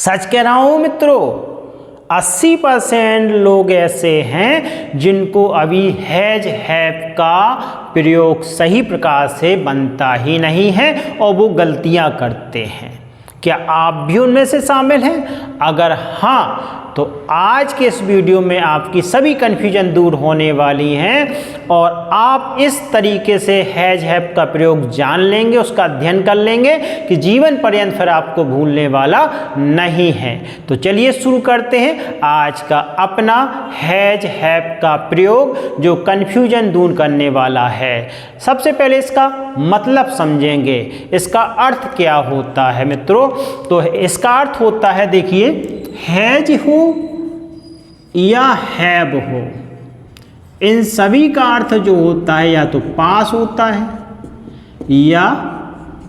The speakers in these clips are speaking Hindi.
सच कह रहा हूं मित्रों, 80% लोग ऐसे हैं जिनको अभी हैज हैव का प्रयोग सही प्रकार से बनता ही नहीं है और वो गलतियां करते हैं। क्या आप भी उनमें से शामिल हैं? अगर हाँ, तो आज के इस वीडियो में आपकी सभी कन्फ्यूजन दूर होने वाली हैं और आप इस तरीके से हैज हैव का प्रयोग जान लेंगे, उसका अध्ययन कर लेंगे कि जीवन पर्यंत फिर आपको भूलने वाला नहीं है। तो चलिए शुरू करते हैं आज का अपना हैज हैव का प्रयोग जो कन्फ्यूजन दूर करने वाला है। सबसे पहले इसका मतलब समझेंगे, इसका अर्थ क्या होता है मित्रों। तो इसका अर्थ होता है, देखिए, हैज हो या हैव हो, इन सभी का अर्थ जो होता है या तो पास होता है या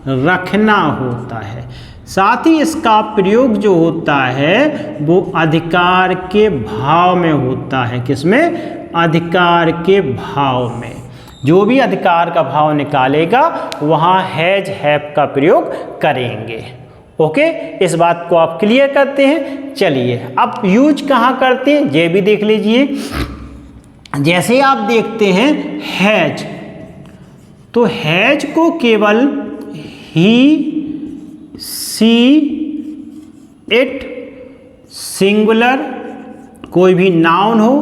रखना होता है। साथ ही इसका प्रयोग जो होता है वो अधिकार के भाव में होता है। किसमें? अधिकार के भाव में। जो भी अधिकार का भाव निकालेगा वहाँ हैज हैव का प्रयोग करेंगे। ओके, इस बात को आप क्लियर करते हैं। चलिए अब यूज कहाँ करते हैं ये भी देख लीजिए। जैसे आप देखते हैं हैज, तो हैज को केवल ही, सी, इट, सिंगुलर कोई भी नाउन हो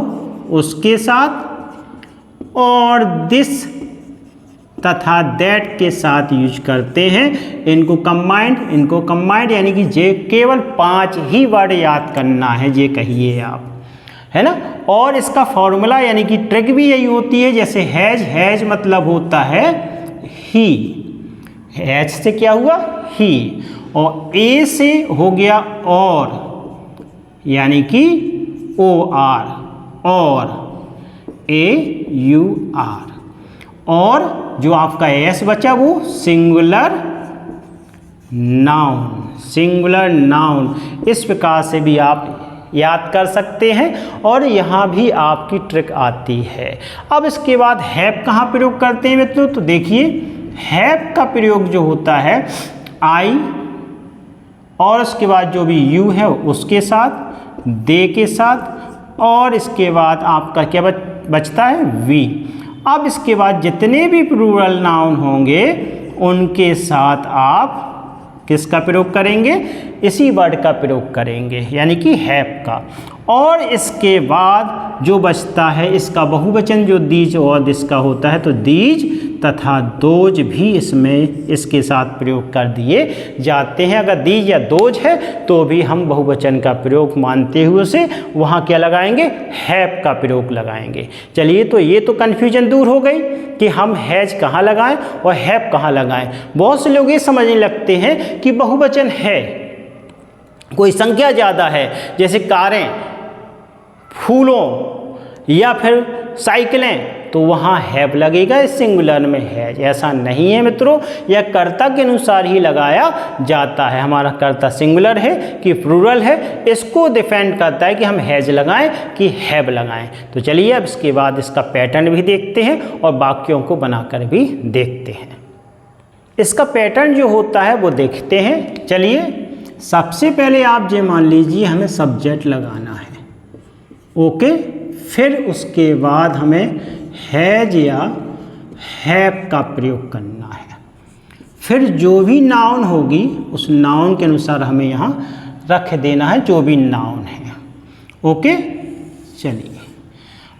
उसके साथ और दिस तथा दैट के साथ यूज करते हैं। इनको कंबाइंड यानी कि जे केवल 5 ही वर्ड याद करना है, ये कहिए आप, है ना। और इसका फॉर्मूला यानी कि ट्रिक भी यही होती है। जैसे हैज मतलब होता है ही, हैज से क्या हुआ? ही, और ए से हो गया और, यानी कि ओ आर, और AUR, और जो आपका एस बचा वो सिंगुलर नाउन। इस प्रकार से भी आप याद कर सकते हैं और यहाँ भी आपकी ट्रिक आती है। अब इसके बाद हैव कहाँ प्रयोग करते हैं मित्रों? तो देखिए, हैव का प्रयोग जो होता है आई और उसके बाद जो भी यू है उसके साथ, दे के साथ, और इसके बाद आपका क्या बचता है? वी। अब इसके बाद जितने भी प्लूरल नाउन होंगे उनके साथ आप किसका प्रयोग करेंगे? इसी वर्ड का प्रयोग करेंगे, यानी कि हैव का। और इसके बाद जो बचता है इसका बहुवचन जो दीज और दिस का होता है, तो दीज तथा दोज भी इसमें इसके साथ प्रयोग कर दिए जाते हैं। अगर दीज या दोज है तो भी हम बहुवचन का प्रयोग मानते हुए उसे वहाँ क्या लगाएंगे? हैव का प्रयोग लगाएंगे। चलिए, तो ये तो कन्फ्यूजन दूर हो गई कि हम हैज कहाँ लगाएं और हैव कहाँ लगाएं। बहुत से लोग ये समझने लगते हैं कि बहुवचन है, कोई संख्या ज़्यादा है, जैसे कारें, फूलों या फिर साइकिलें, तो वहाँ हैव लगेगा, इस सिंगुलर में हैज। ऐसा नहीं है मित्रों, यह कर्ता के अनुसार ही लगाया जाता है। हमारा कर्ता सिंगुलर है कि प्लूरल है, इसको डिफेंड करता है कि हम हैज लगाएं कि हैव लगाएं। तो चलिए अब इसके बाद इसका पैटर्न भी देखते हैं और वाक्यों को बनाकर भी देखते हैं। इसका पैटर्न जो होता है वो देखते हैं। चलिए, सबसे पहले आप ये मान लीजिए हमें सब्जेक्ट लगाना है, ओके। फिर उसके बाद हमें हैज या हैव का प्रयोग करना है। फिर जो भी नाउन होगी उस नाउन के अनुसार हमें यहाँ रख देना है जो भी नाउन है, ओके। चलिए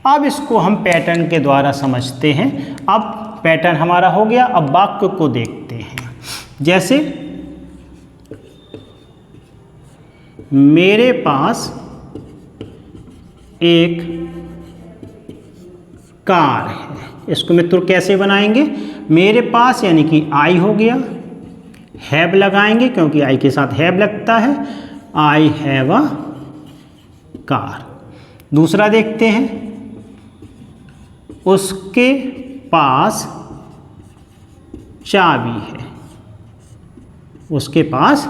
अब इसको हम पैटर्न के द्वारा समझते हैं। अब पैटर्न हमारा हो गया, अब वाक्य को देखते हैं। जैसे मेरे पास एक कार है, इसको मित्रों कैसे बनाएंगे? मेरे पास यानी कि आई हो गया, हैव लगाएंगे क्योंकि आई के साथ हैव लगता है, आई हैव अ कार। दूसरा देखते हैं, उसके पास चाबी है, उसके पास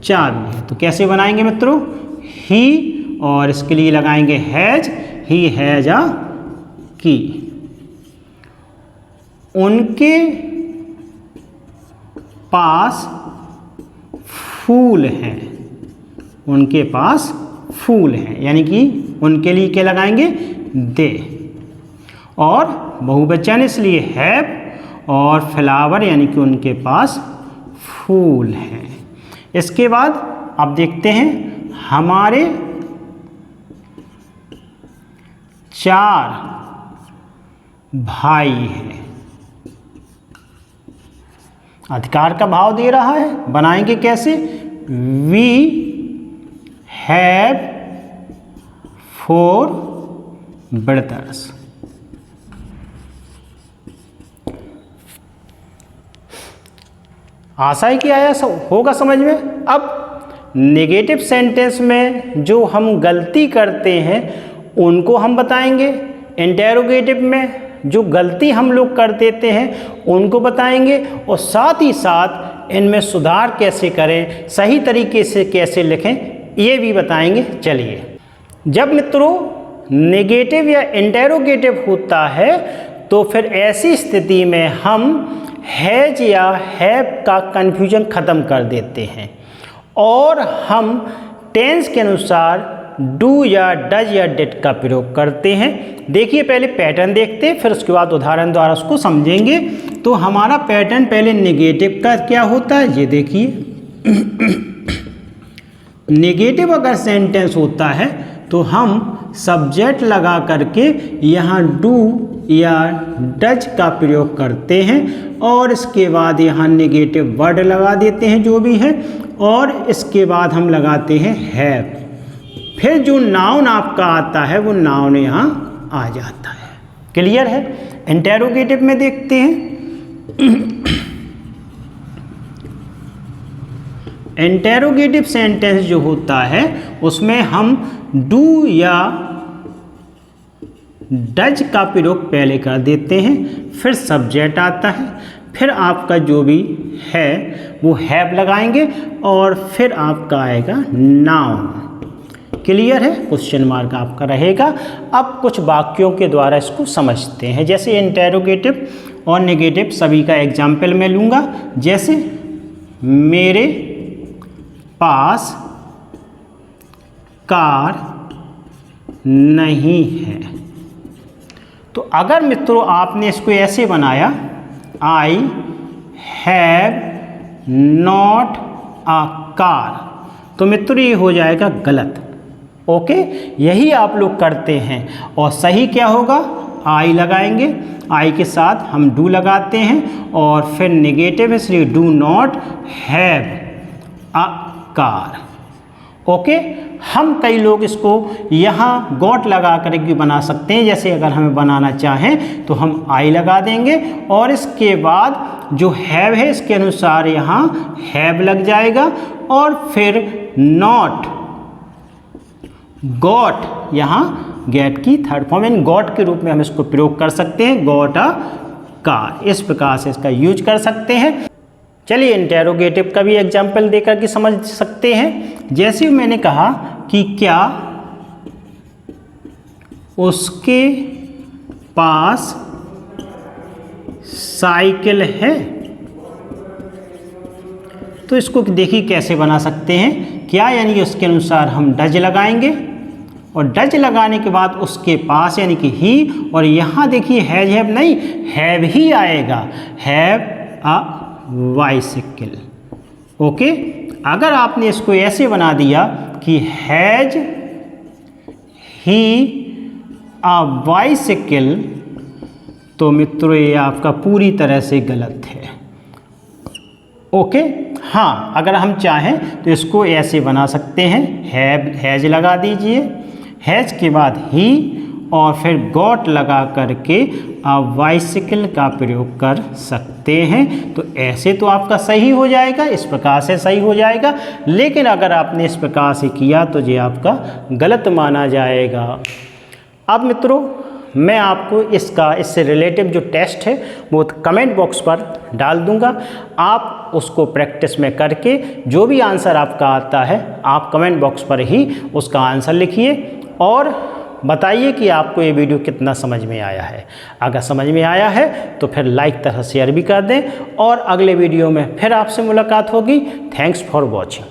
चाबी है। तो कैसे बनाएंगे मित्रों? ही, और इसके लिए लगाएंगे हैज, ही हैज अ की। उनके पास फूल हैं, उनके पास फूल हैं, यानी कि उनके लिए क्या लगाएंगे, दे। और बहुवचन इसलिए हैव, और फ्लावर यानी कि उनके पास फूल हैं। इसके बाद अब देखते हैं हमारे 4 भाई हैं। अधिकार का भाव दे रहा है, बनाएंगे कैसे, वी हैव 4 ब्रदर्स। आशा है कि आया होगा समझ में। अब नेगेटिव सेंटेंस में जो हम गलती करते हैं उनको हम बताएंगे, इंटेरोगेटिव में जो गलती हम लोग कर देते हैं उनको बताएंगे, और साथ ही साथ इनमें सुधार कैसे करें, सही तरीके से कैसे लिखें, ये भी बताएंगे। चलिए, जब मित्रों नेगेटिव या इंटेरोगेटिव होता है तो फिर ऐसी स्थिति में हम हैज या हैव का कन्फ्यूजन ख़त्म कर देते हैं और हम टेंस के अनुसार डू या डज या डिड का प्रयोग करते हैं। देखिए, पहले पैटर्न देखते हैं, फिर उसके बाद उदाहरण द्वारा उसको समझेंगे। तो हमारा पैटर्न पहले नेगेटिव का क्या होता है, ये देखिए। नेगेटिव अगर सेंटेंस होता है तो हम सब्जेक्ट लगा करके यहाँ डू या डज का प्रयोग करते हैं और इसके बाद यहाँ नेगेटिव वर्ड लगा देते हैं जो भी है, और इसके बाद हम लगाते हैं हैव। फिर जो नाउन आपका आता है वो नाउन यहाँ आ जाता है। क्लियर है। इंटेरोगेटिव में देखते हैं। इंटेरोगेटिव सेंटेंस जो होता है उसमें हम डू या डज का प्रयोग पहले कर देते हैं, फिर सब्जेक्ट आता है, फिर आपका जो भी है वो हैव लगाएंगे और फिर आपका आएगा नाउन। क्लियर है। क्वेश्चन मार्क आपका रहेगा। अब कुछ वाक्यों के द्वारा इसको समझते हैं। जैसे इंटेरोगेटिव और नेगेटिव सभी का एग्जाम्पल मैं लूँगा। जैसे मेरे पास कार नहीं है, तो अगर मित्रों आपने इसको ऐसे बनाया, I have not a car, तो मित्रों ये हो जाएगा गलत। ओके, यही आप लोग करते हैं। और सही क्या होगा, आई लगाएंगे, आई के साथ हम डू लगाते हैं और फिर नेगेटिव इसलिए do not have a car. Okay, हम कई लोग इसको यहाँ गॉट लगा कर भी बना सकते हैं। जैसे अगर हमें बनाना चाहें तो हम आई लगा देंगे और इसके बाद जो हैव है इसके अनुसार यहाँ हैव लग जाएगा और फिर नॉट गॉट, यहाँ गेट की थर्ड फॉर्म इन गॉट के रूप में हम इसको प्रयोग कर सकते हैं, गॉट अ कार। इस प्रकार से इसका यूज कर सकते हैं। चलिए, इंटेरोगेटिव का भी एग्जाम्पल देकर के समझ सकते हैं। जैसे मैंने कहा कि क्या उसके पास साइकिल है, तो इसको देखिए कैसे बना सकते हैं। क्या यानी कि उसके अनुसार हम डज लगाएंगे और डज लगाने के बाद उसके पास यानी कि ही, और यहाँ देखिए हैज हैव नहीं, हैव ही आएगा, हैव अ बाइसिकल। ओके, अगर आपने इसको ऐसे बना दिया कि हैज ही अ बाइसिकल, तो मित्रों ये आपका पूरी तरह से गलत है। ओके, हाँ, अगर हम चाहें तो इसको ऐसे बना सकते हैं, हैज लगा दीजिए, हैज के बाद ही और फिर गॉट लगा करके बाइसिकल का प्रयोग कर सकते हैं। तो ऐसे तो आपका सही हो जाएगा, इस प्रकार से सही हो जाएगा। लेकिन अगर आपने इस प्रकार से किया तो ये आपका गलत माना जाएगा। अब मित्रों मैं आपको इससे रिलेटिव जो टेस्ट है वो कमेंट बॉक्स पर डाल दूंगा। आप उसको प्रैक्टिस में करके जो भी आंसर आपका आता है आप कमेंट बॉक्स पर ही उसका आंसर लिखिए और बताइए कि आपको ये वीडियो कितना समझ में आया है। अगर समझ में आया है तो फिर लाइक तथा शेयर भी कर दें और अगले वीडियो में फिर आपसे मुलाकात होगी। Thanks for watching.